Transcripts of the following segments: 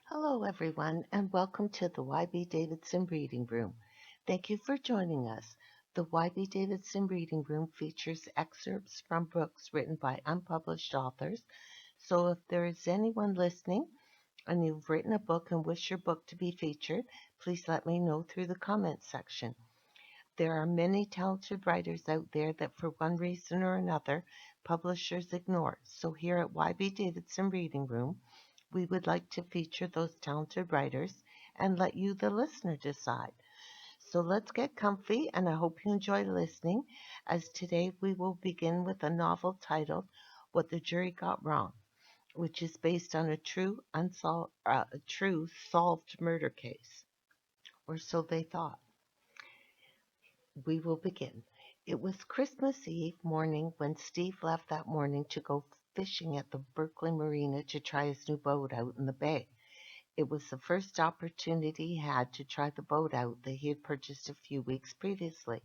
Hello, everyone, and welcome to the YB Davidson Reading Room. Thank you for joining us. The YB Davidson Reading Room features excerpts from books written by unpublished authors. So if there is anyone listening and you've written a book and wish your book to be featured, please let me know through the comments section. There are many talented writers out there that, for one reason or another, publishers ignore. So here at YB Davidson Reading Room, we would like to feature those talented writers and let you, the listener, decide. So let's get comfy, and I hope you enjoy listening, as today we will begin with a novel titled What the Jury Got Wrong, which is based on a true solved murder case, or so they thought. We will begin. It was Christmas Eve morning when Steve left that morning to go fishing at the Berkeley Marina to try his new boat out in the bay. It was the first opportunity he had to try the boat out that he had purchased a few weeks previously.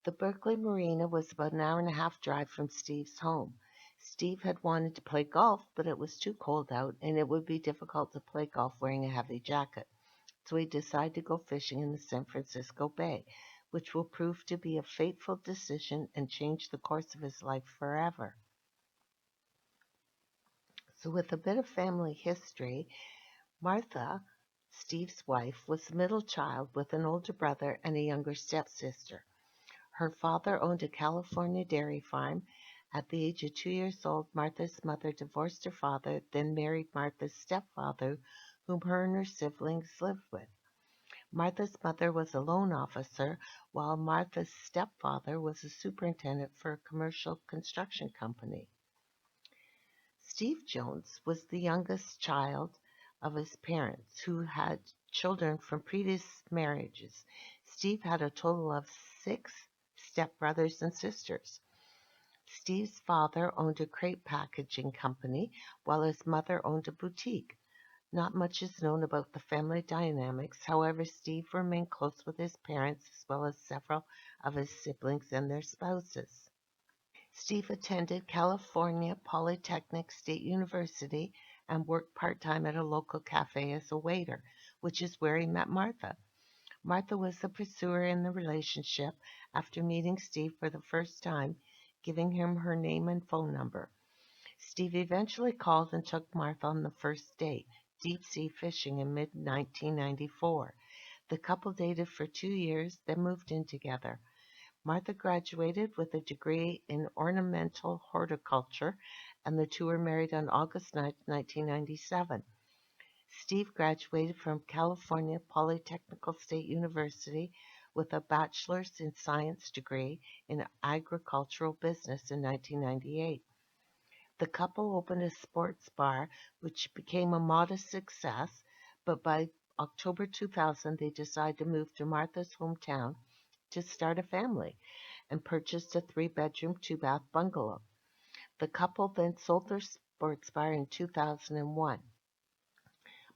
The Berkeley Marina was about an hour and a half drive from Steve's home. Steve had wanted to play golf, but it was too cold out and it would be difficult to play golf wearing a heavy jacket. So he decided to go fishing in the San Francisco Bay, which will prove to be a fateful decision and change the course of his life forever. So with a bit of family history, Martha, Steve's wife, was the middle child with an older brother and a younger stepsister. Her father owned a California dairy farm. At the age of 2 years old, Martha's mother divorced her father, then married Martha's stepfather, whom her and her siblings lived with. Martha's mother was a loan officer, while Martha's stepfather was a superintendent for a commercial construction company. Steve Jones was the youngest child of his parents, who had children from previous marriages. Steve had a total of 6 stepbrothers and sisters. Steve's father owned a crate packaging company, while his mother owned a boutique. Not much is known about the family dynamics. However, Steve remained close with his parents as well as several of his siblings and their spouses. Steve attended California Polytechnic State University and worked part-time at a local cafe as a waiter, which is where he met Martha. Martha was the pursuer in the relationship after meeting Steve for the first time, giving him her name and phone number. Steve eventually called and took Martha on the first date, deep-sea fishing in mid-1994. The couple dated for 2 years, then moved in together. Martha graduated with a degree in ornamental horticulture, and the two were married on August 9, 1997. Steve graduated from California Polytechnical State University with a bachelor's in science degree in agricultural business in 1998. The couple opened a sports bar, which became a modest success, but by October 2000, they decided to move to Martha's hometown to start a family and purchased a 3-bedroom, 2-bath bungalow. The couple then sold their sports bar in 2001.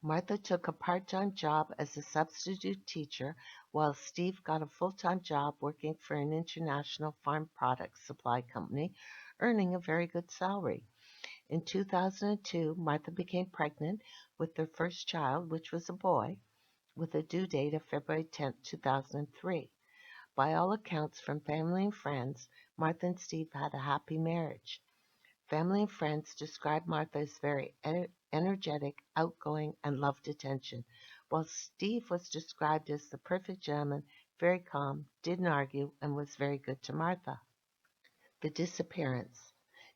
Martha took a part-time job as a substitute teacher, while Steve got a full-time job working for an international farm products supply company, earning a very good salary. In 2002, Martha became pregnant with their first child, which was a boy, with a due date of February 10, 2003. By all accounts from family and friends, Martha and Steve had a happy marriage. Family and friends described Martha as very energetic, outgoing, and loved attention, while Steve was described as the perfect gentleman, very calm, didn't argue, and was very good to Martha. The disappearance.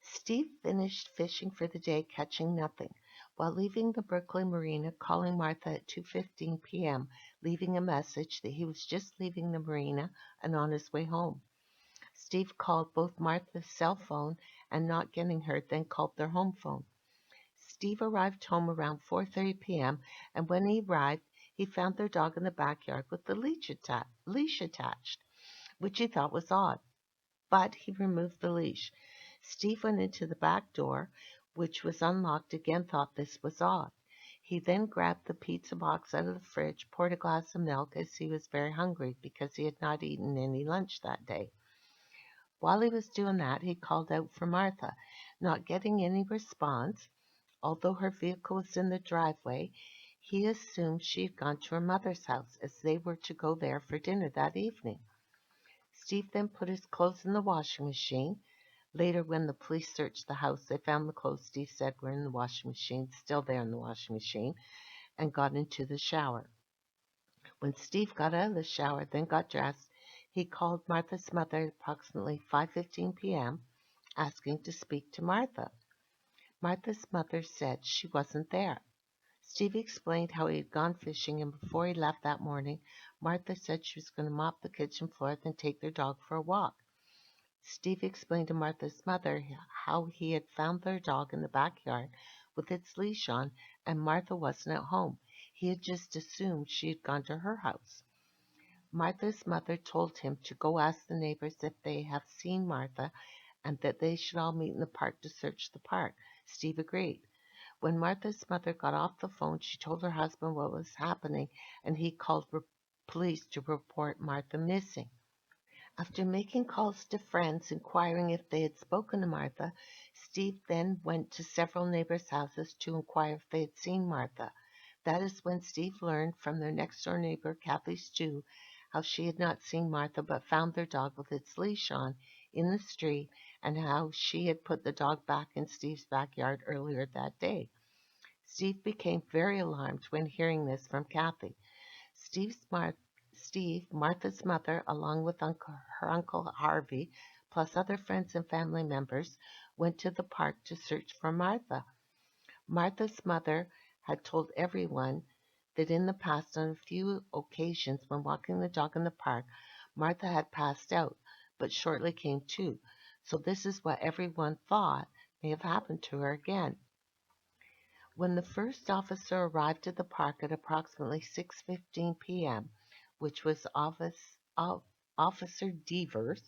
Steve finished fishing for the day, catching nothing. While leaving the Berkeley Marina, calling Martha at 2:15 p.m., leaving a message that he was just leaving the marina and on his way home. Steve called both Martha's cell phone and, not getting her, then called their home phone. Steve arrived home around 4:30 p.m., and when he arrived, he found their dog in the backyard with the leash attached, which he thought was odd. But he removed the leash. Steve went into the back door, which was unlocked, again thought this was odd. He then grabbed the pizza box out of the fridge, poured a glass of milk, as he was very hungry because he had not eaten any lunch that day. While he was doing that, he called out for Martha. Not getting any response, although her vehicle was in the driveway, He assumed she had gone to her mother's house as they were to go there for dinner that evening. Steve then put his clothes in the washing machine. Later, when the police searched the house, they found the clothes Steve said were in the washing machine, still there in the washing machine, and got into the shower. When Steve got out of the shower, then got dressed, he called Martha's mother at approximately 5:15 p.m., asking to speak to Martha. Martha's mother said she wasn't there. Steve explained how he had gone fishing, and before he left that morning, Martha said she was going to mop the kitchen floor, then take their dog for a walk. Steve explained to Martha's mother how he had found their dog in the backyard with its leash on, and Martha wasn't at home. He had just assumed she had gone to her house. Martha's mother told him to go ask the neighbors if they have seen Martha and that they should all meet in the park to search the park. Steve agreed. When Martha's mother got off the phone, she told her husband what was happening, and he called police to report Martha missing. After making calls to friends inquiring if they had spoken to Martha, Steve then went to several neighbors' houses to inquire if they had seen Martha. That is when Steve learned from their next-door neighbor, Kathy Stew, how she had not seen Martha but found their dog with its leash on in the street, and how she had put the dog back in Steve's backyard earlier that day. Steve became very alarmed when hearing this from Kathy. Steve, Martha's mother, along with her Uncle Harvey, plus other friends and family members, went to the park to search for Martha. Martha's mother had told everyone that in the past, on a few occasions when walking the dog in the park, Martha had passed out, but shortly came to. So this is what everyone thought may have happened to her again. When the first officer arrived at the park at approximately 6:15 p.m., which was Officer Devers,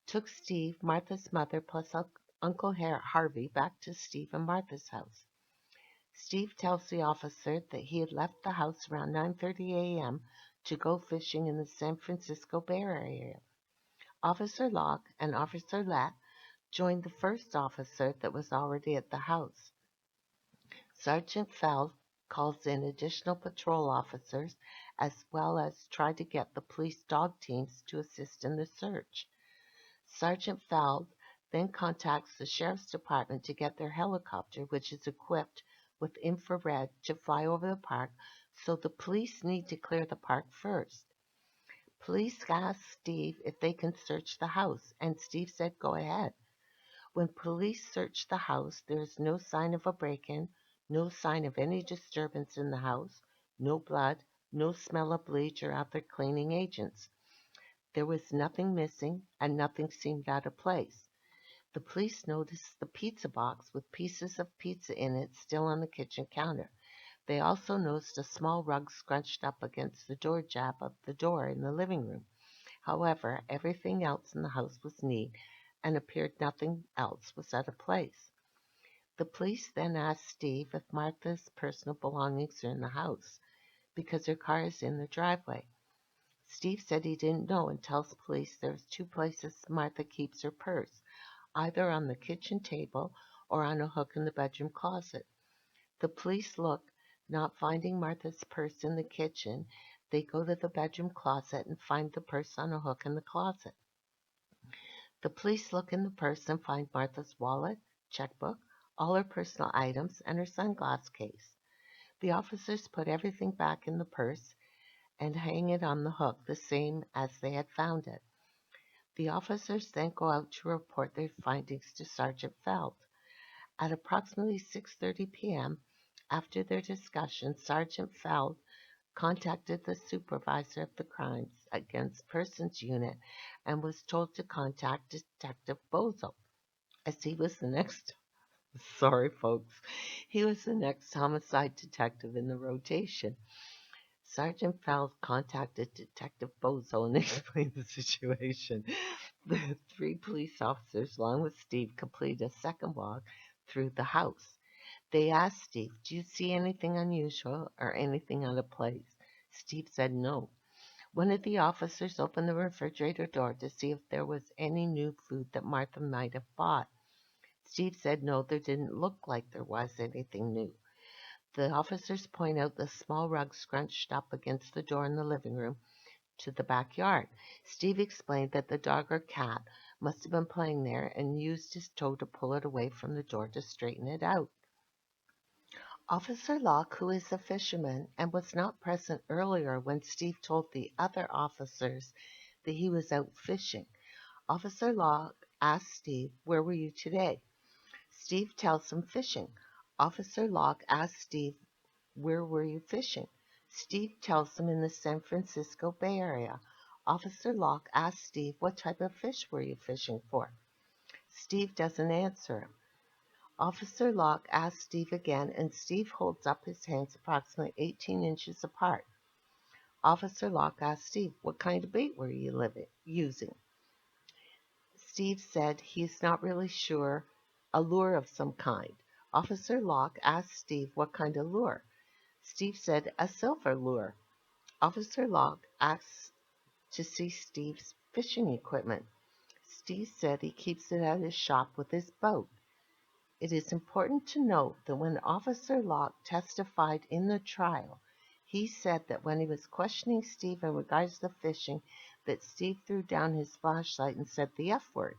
took Steve, Martha's mother, plus Uncle Harvey back to Steve and Martha's house. Steve tells the officer that he had left the house around 9:30 a.m. to go fishing in the San Francisco Bay Area. Officer Locke and Officer Lett joined the first officer that was already at the house. Sergeant Feld calls in additional patrol officers as well as tried to get the police dog teams to assist in the search. Sergeant Feld then contacts the Sheriff's Department to get their helicopter, which is equipped with infrared, to fly over the park, so the police need to clear the park first. Police ask Steve if they can search the house, and Steve said go ahead. When police search the house, there is no sign of a break-in, no sign of any disturbance in the house, no blood, no smell of bleach or other cleaning agents. There was nothing missing, and nothing seemed out of place. The police noticed the pizza box with pieces of pizza in it still on the kitchen counter. They also noticed a small rug scrunched up against the door jamb of the door in the living room. However, everything else in the house was neat, and appeared nothing else was out of place. The police then asked Steve if Martha's personal belongings are in the house, because her car is in the driveway. Steve said he didn't know and tells police there's two places Martha keeps her purse, either on the kitchen table or on a hook in the bedroom closet. The police look, not finding Martha's purse in the kitchen. They go to the bedroom closet and find the purse on a hook in the closet. The police look in the purse and find Martha's wallet, checkbook, all her personal items, and her sunglass case. The officers put everything back in the purse and hang it on the hook the same as they had found it. The officers then go out to report their findings to Sergeant Feld. At approximately 6:30 p.m., after their discussion, Sergeant Feld contacted the supervisor of the Crimes Against Persons Unit and was told to contact Detective Bozo, as he was the next sorry folks, he was the next homicide detective in the rotation. Sergeant Feld contacted Detective Bozo and explained the situation. The three police officers, along with Steve, completed a second walk through the house. They asked Steve, "Do you see anything unusual or anything out of place?" Steve said no. One of the officers opened the refrigerator door to see if there was any new food that Martha might have bought. Steve said no, there didn't look like there was anything new. The officers point out the small rug scrunched up against the door in the living room to the backyard. Steve explained that the dog or cat must have been playing there and used his toe to pull it away from the door to straighten it out. Officer Locke, who is a fisherman and was not present earlier when Steve told the other officers that he was out fishing. Officer Locke asks Steve, "Where were you today?" Steve tells him fishing. Officer Locke asks Steve, "Where were you fishing?" Steve tells him in the San Francisco Bay Area. Officer Locke asks Steve, "What type of fish were you fishing for?" Steve doesn't answer him. Officer Locke asks Steve again, and Steve holds up his hands approximately 18 inches apart. Officer Locke asks Steve, "What kind of bait were you using?" Steve said he's not really sure, a lure of some kind. Officer Locke asked Steve what kind of lure. Steve said a silver lure. Officer Locke asked to see Steve's fishing equipment. Steve said he keeps it at his shop with his boat. It is important to note that when Officer Locke testified in the trial, he said that when he was questioning Steve in regards to fishing, that Steve threw down his flashlight and said the F word.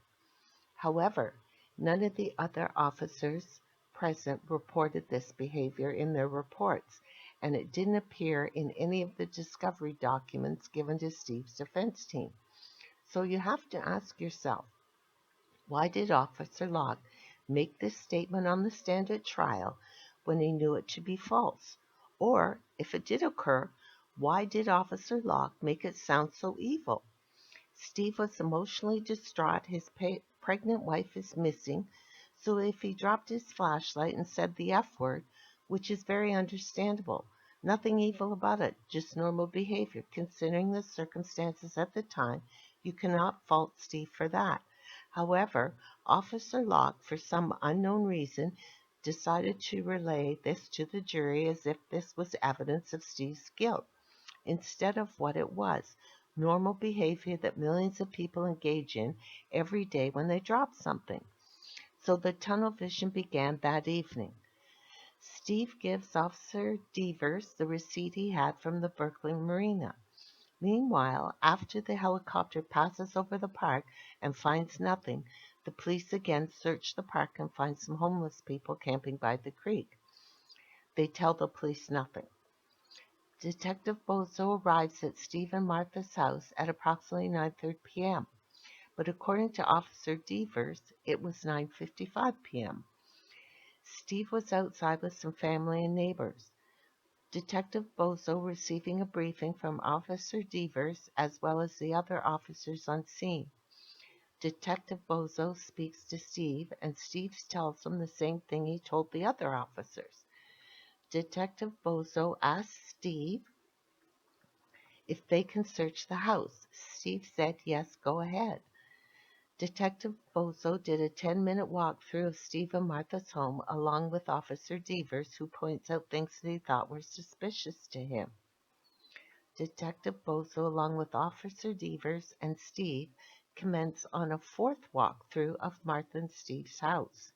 However, none of the other officers present reported this behavior in their reports, and it didn't appear in any of the discovery documents given to Steve's defense team. So you have to ask yourself, why did Officer Locke make this statement on the stand at trial when he knew it to be false? Or, if it did occur, why did Officer Locke make it sound so evil? Steve was emotionally distraught. His pregnant wife is missing, so if he dropped his flashlight and said the F word, which is very understandable, nothing evil about it, just normal behavior, considering the circumstances at the time, you cannot fault Steve for that. However, Officer Locke, for some unknown reason, decided to relay this to the jury as if this was evidence of Steve's guilt, instead of what it was, normal behavior that millions of people engage in every day when they drop something. So the tunnel vision began that evening. Steve gives Officer Devers the receipt he had from the Berkeley Marina. Meanwhile, after the helicopter passes over the park and finds nothing, the police again search the park and find some homeless people camping by the creek. They tell the police nothing. Detective Bozo arrives at Steve and Martha's house at approximately 9:30 p.m., but according to Officer Devers, it was 9:55 p.m. Steve was outside with some family and neighbors. Detective Bozo receiving a briefing from Officer Devers as well as the other officers on scene. Detective Bozo speaks to Steve, and Steve tells him the same thing he told the other officers. Detective Bozo asks Steve if they can search the house. Steve said, "Yes, go ahead." Detective Bozo did a 10-minute walkthrough of Steve and Martha's home along with Officer Devers, who points out things that he thought were suspicious to him. Detective Bozo, along with Officer Devers and Steve, commence on a fourth walkthrough of Martha and Steve's house.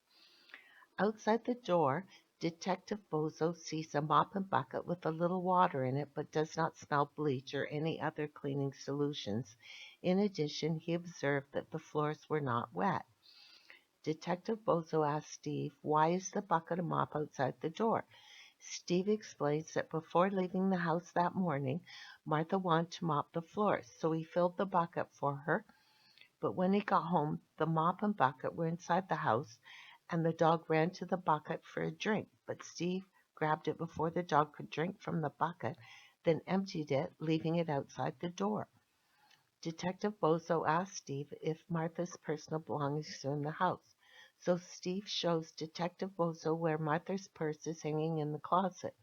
Outside the door, Detective Bozo sees a mop and bucket with a little water in it, but does not smell bleach or any other cleaning solutions. In addition, he observed that the floors were not wet. Detective Bozo asks Steve, "Why is the bucket and mop outside the door?" Steve explains that before leaving the house that morning, Martha wanted to mop the floors, so he filled the bucket for her. But when he got home, the mop and bucket were inside the house, and the dog ran to the bucket for a drink, but Steve grabbed it before the dog could drink from the bucket, then emptied it, leaving it outside the door. Detective Bozo asked Steve if Martha's personal belongings are in the house, so Steve shows Detective Bozo where Martha's purse is hanging in the closet.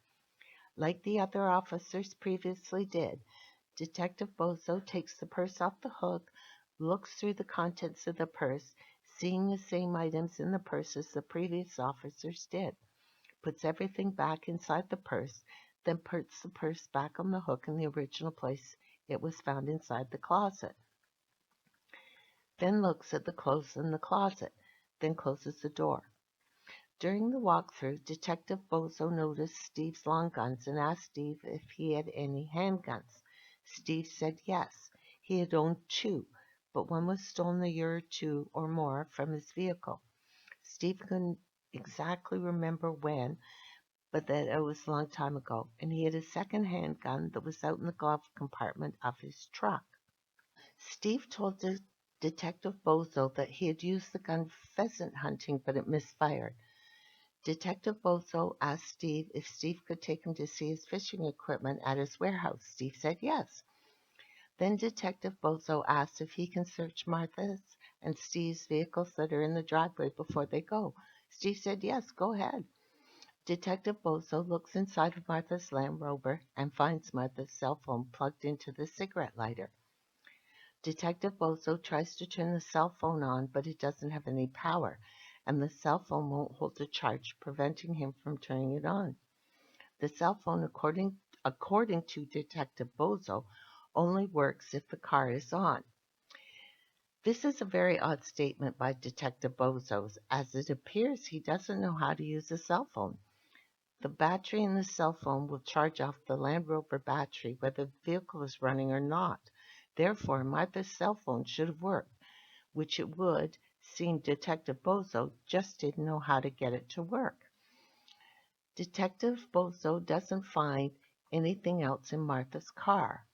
Like the other officers previously did, Detective Bozo takes the purse off the hook, looks through the contents of the purse, seeing the same items in the purse as the previous officers did, puts everything back inside the purse, then puts the purse back on the hook in the original place it was found inside the closet. Then looks at the clothes in the closet, then closes the door. During the walkthrough, Detective Bozo noticed Steve's long guns and asked Steve if he had any handguns. Steve said yes. He had owned two, but one was stolen a year or two or more from his vehicle. Steve couldn't exactly remember when, but that it was a long time ago, and he had a second handgun that was out in the glove compartment of his truck. Steve told Detective Bozo that he had used the gun pheasant hunting, but it misfired. Detective Bozo asked Steve if Steve could take him to see his fishing equipment at his warehouse. Steve said yes. Then Detective Bozo asked if he can search Martha's and Steve's vehicles that are in the driveway before they go. Steve said yes, go ahead. Detective Bozo looks inside of Martha's Land Rover and finds Martha's cell phone plugged into the cigarette lighter. Detective Bozo tries to turn the cell phone on, but it doesn't have any power, and the cell phone won't hold a charge, preventing him from turning it on. The cell phone, according to Detective Bozo, only works if the car is on. This is a very odd statement by Detective Bozo, as it appears he doesn't know how to use a cell phone. The battery in the cell phone will charge off the Land Rover battery whether the vehicle is running or not. Therefore, Martha's cell phone should have worked, which it would seem Detective Bozo just didn't know how to get it to work. Detective Bozo doesn't find anything else in Martha's car.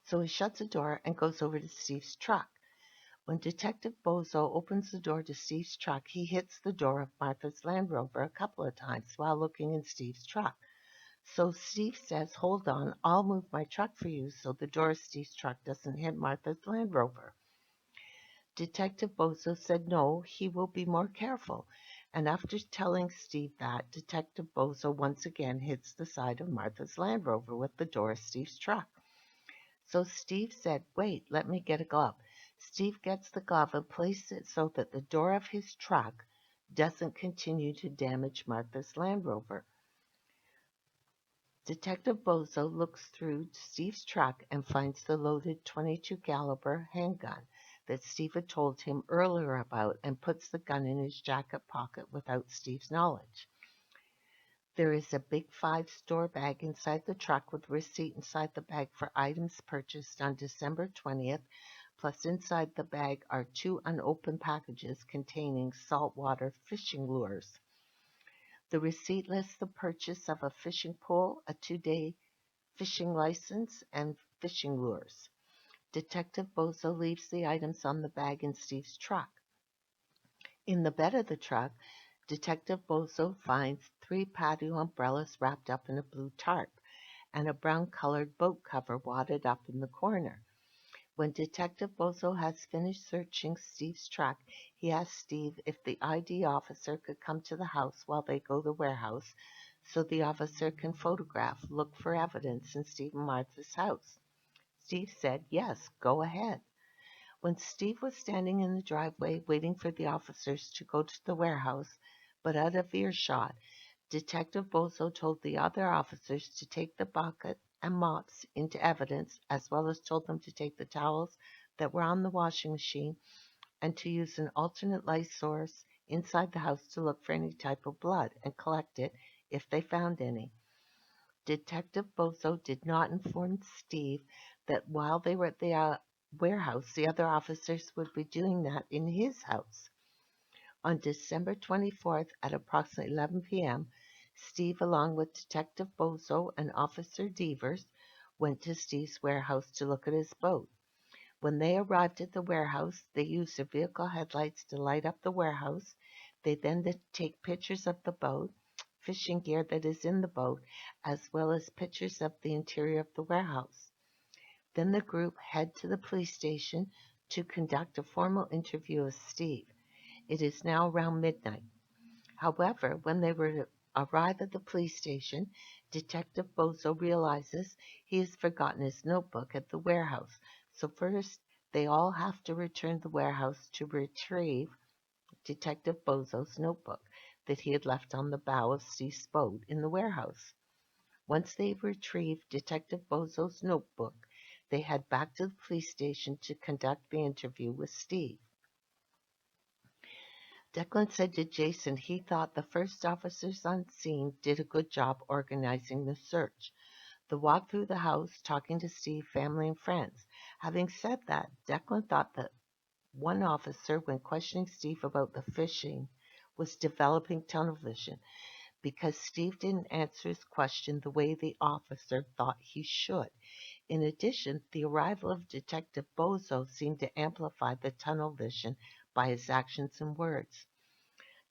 So he shuts the door and goes over to Steve's truck. When Detective Bozo opens the door to Steve's truck, he hits the door of Martha's Land Rover a couple of times while looking in Steve's truck. So Steve says, hold on, I'll move my truck for you so the door of Steve's truck doesn't hit Martha's Land Rover. Detective Bozo said no, he will be more careful. And after telling Steve that, Detective Bozo once again hits the side of Martha's Land Rover with the door of Steve's truck. So Steve said, wait, let me get a glove. Steve gets the glove and places it so that the door of his truck doesn't continue to damage Martha's Land Rover. Detective Bozo looks through Steve's truck and finds the loaded .22 caliber handgun that Steve had told him earlier about and puts the gun in his jacket pocket without Steve's knowledge. There is a big 5-store bag inside the truck with a receipt inside the bag for items purchased on December 20th, plus inside the bag are 2 unopened packages containing saltwater fishing lures. The receipt lists the purchase of a fishing pole, a 2-day fishing license, and fishing lures. Detective Bozo leaves the items on the bag in Steve's truck. In the bed of the truck, Detective Bozo finds 3 patio umbrellas wrapped up in a blue tarp and a brown-colored boat cover wadded up in the corner. When Detective Bozo has finished searching Steve's truck, he asks Steve if the ID officer could come to the house while they go to the warehouse so the officer can look for evidence in Steve and Martha's house. Steve said, yes, go ahead. When Steve was standing in the driveway waiting for the officers to go to the warehouse, but out of earshot, Detective Bozo told the other officers to take the bucket and mops into evidence, as well as told them to take the towels that were on the washing machine and to use an alternate light source inside the house to look for any type of blood and collect it if they found any. Detective Bozo did not inform Steve that while they were at the warehouse, the other officers would be doing that in his house. On December 24th at approximately 11 p.m., Steve, along with Detective Bozo and Officer Devers, went to Steve's warehouse to look at his boat. When they arrived at the warehouse, they used their vehicle headlights to light up the warehouse. They then take pictures of the boat, fishing gear that is in the boat, as well as pictures of the interior of the warehouse. Then the group head to the police station to conduct a formal interview of Steve. It is now around midnight. However, when they arrive at the police station, Detective Bozo realizes he has forgotten his notebook at the warehouse. So first, they all have to return to the warehouse to retrieve Detective Bozo's notebook that he had left on the bow of Steve's boat in the warehouse. Once they retrieve Detective Bozo's notebook, they head back to the police station to conduct the interview with Steve. Declan said to Jason he thought the first officers on scene did a good job organizing the search. The walk through the house, talking to Steve, family, and friends. Having said that, Declan thought that one officer, when questioning Steve about the fishing, was developing tunnel vision because Steve didn't answer his question the way the officer thought he should. In addition, the arrival of Detective Bozo seemed to amplify the tunnel vision by his actions and words.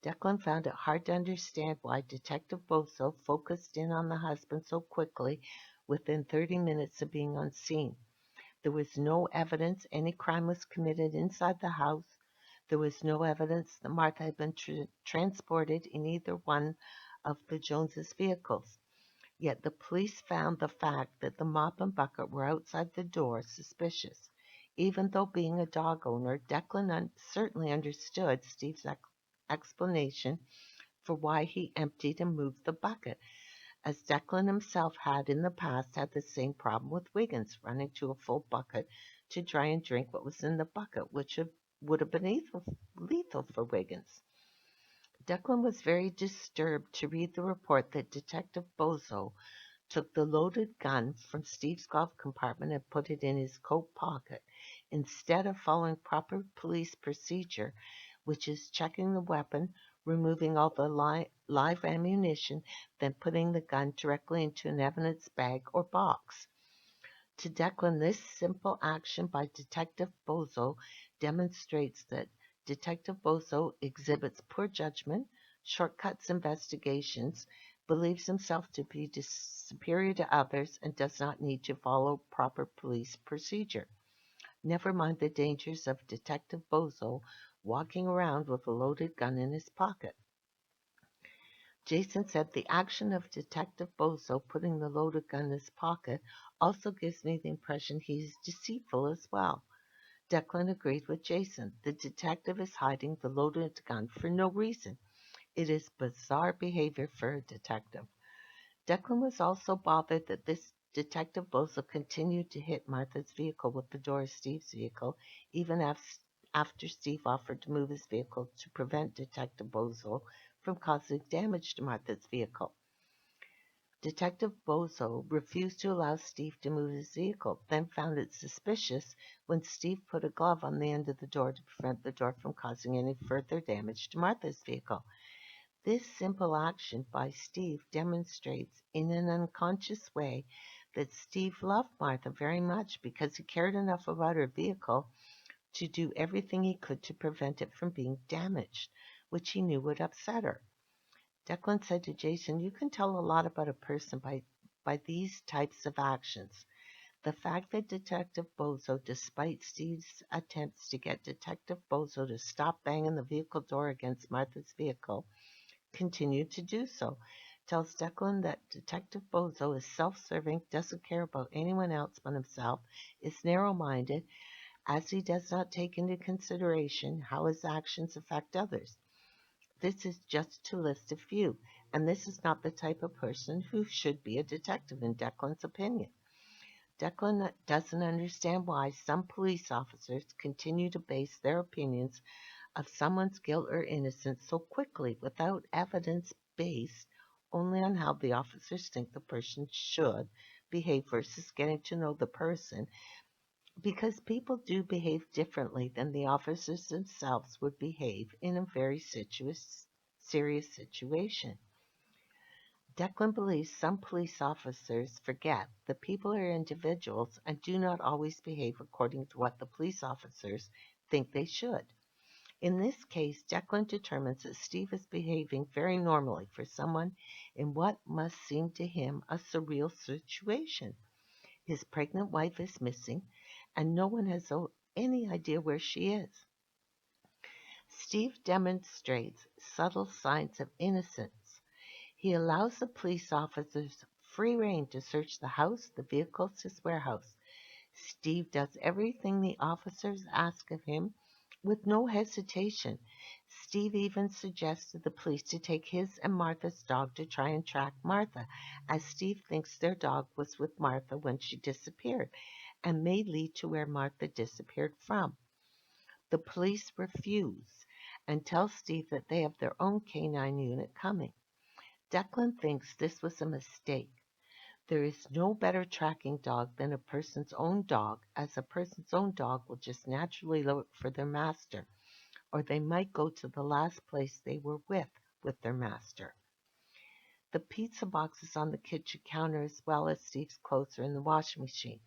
Declan found it hard to understand why Detective Bozo focused in on the husband so quickly within 30 minutes of being on scene. There was no evidence any crime was committed inside the house. There was no evidence that Martha had been transported in either one of the Joneses' vehicles. Yet the police found the fact that the mop and bucket were outside the door suspicious. Even though being a dog owner, Declan certainly understood Steve's explanation for why he emptied and moved the bucket, as Declan himself had in the past had the same problem with Wiggins, running to a full bucket to try and drink what was in the bucket, which would have been lethal for Wiggins. Declan was very disturbed to read the report that Detective Bozo took the loaded gun from Steve's glove compartment and put it in his coat pocket, instead of following proper police procedure, which is checking the weapon, removing all the live ammunition, then putting the gun directly into an evidence bag or box. To Declan, this simple action by Detective Bozo demonstrates that Detective Bozo exhibits poor judgment, shortcuts investigations, believes himself to be superior to others, and does not need to follow proper police procedure. Never mind the dangers of Detective Bozo walking around with a loaded gun in his pocket. Jason said the action of Detective Bozo putting the loaded gun in his pocket also gives me the impression he's deceitful as well. Declan agreed with Jason. The detective is hiding the loaded gun for no reason. It is bizarre behavior for a detective. Declan was also bothered that this Detective Bozo continued to hit Martha's vehicle with the door of Steve's vehicle, even after Steve offered to move his vehicle to prevent Detective Bozo from causing damage to Martha's vehicle. Detective Bozo refused to allow Steve to move his vehicle, then found it suspicious when Steve put a glove on the end of the door to prevent the door from causing any further damage to Martha's vehicle. This simple action by Steve demonstrates in an unconscious way that Steve loved Martha very much because he cared enough about her vehicle to do everything he could to prevent it from being damaged, which he knew would upset her. Declan said to Jason, "You can tell a lot about a person by these types of actions. The fact that Detective Bozo, despite Steve's attempts to get Detective Bozo to stop banging the vehicle door against Martha's vehicle, continued to do so, tells Declan that Detective Bozo is self-serving, doesn't care about anyone else but himself, is narrow-minded, as he does not take into consideration how his actions affect others. This is just to list a few, and this is not the type of person who should be a detective in Declan's opinion. Declan doesn't understand why some police officers continue to base their opinions of someone's guilt or innocence so quickly without evidence based only on how the officers think the person should behave versus getting to know the person, because people do behave differently than the officers themselves would behave in a very serious situation. Declan believes some police officers forget that people are individuals and do not always behave according to what the police officers think they should. In this case, Declan determines that Steve is behaving very normally for someone in what must seem to him a surreal situation. His pregnant wife is missing, and no one has any idea where she is. Steve demonstrates subtle signs of innocence. He allows the police officers free rein to search the house, the vehicles, his warehouse. Steve does everything the officers ask of him with no hesitation. Steve even suggested the police to take his and Martha's dog to try and track Martha, as Steve thinks their dog was with Martha when she disappeared and may lead to where Martha disappeared from. The police refuse, and tells Steve that they have their own canine unit coming. Declan thinks this was a mistake. There is no better tracking dog than a person's own dog, as a person's own dog will just naturally look for their master, or they might go to the last place they were with their master. The pizza boxes on the kitchen counter as well as Steve's clothes are in the washing machine,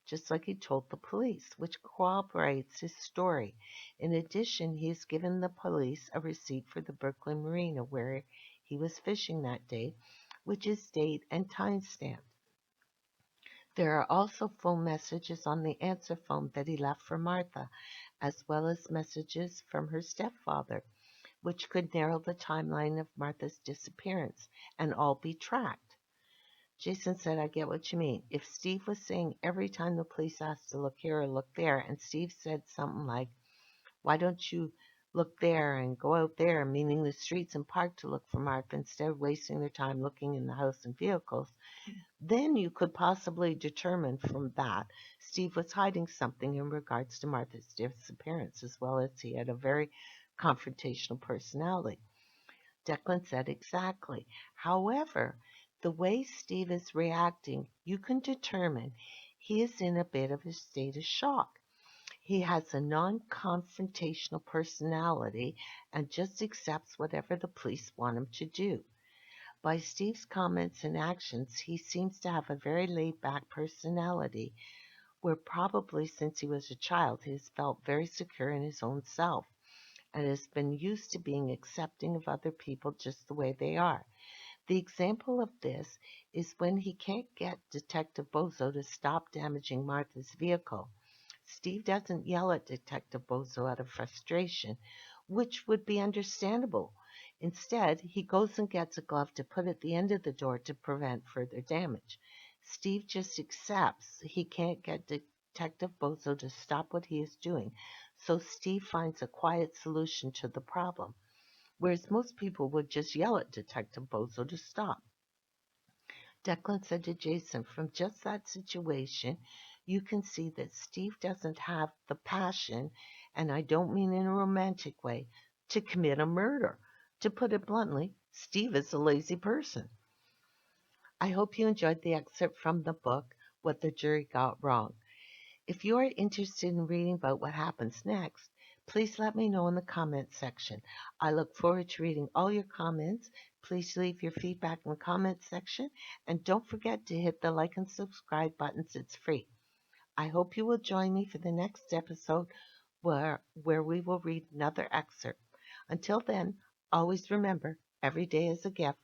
just like he told the police, which corroborates his story. In addition, he has given the police a receipt for the Brooklyn Marina where he was fishing that day, which is date and time stamped. There are also phone messages on the answer phone that he left for Martha, as well as messages from her stepfather, which could narrow the timeline of Martha's disappearance and all be tracked. Jason said, I get what you mean. If Steve was saying every time the police asked to look here or look there, and Steve said something like, why don't you look there and go out there, meaning the streets and park to look for Martha instead of wasting their time looking in the house and vehicles, then you could possibly determine from that Steve was hiding something in regards to Martha's disappearance, as well as he had a very confrontational personality. Declan said exactly. However, the way Steve is reacting, you can determine he is in a bit of a state of shock. He has a non-confrontational personality and just accepts whatever the police want him to do. By Steve's comments and actions, he seems to have a very laid-back personality where probably since he was a child he has felt very secure in his own self and has been used to being accepting of other people just the way they are. The example of this is when he can't get Detective Bozo to stop damaging Martha's vehicle. Steve doesn't yell at Detective Bozo out of frustration, which would be understandable. Instead, he goes and gets a glove to put at the end of the door to prevent further damage. Steve just accepts he can't get Detective Bozo to stop what he is doing, so Steve finds a quiet solution to the problem, whereas most people would just yell at Detective Bozo to stop. Declan said to Jason, from just that situation, you can see that Steve doesn't have the passion, and I don't mean in a romantic way, to commit a murder. To put it bluntly, Steve is a lazy person. I hope you enjoyed the excerpt from the book, What the Jury Got Wrong. If you are interested in reading about what happens next, please let me know in the comments section. I look forward to reading all your comments. Please leave your feedback in the comments section, and don't forget to hit the like and subscribe buttons. It's free. I hope you will join me for the next episode where we will read another excerpt. Until then, always remember, every day is a gift.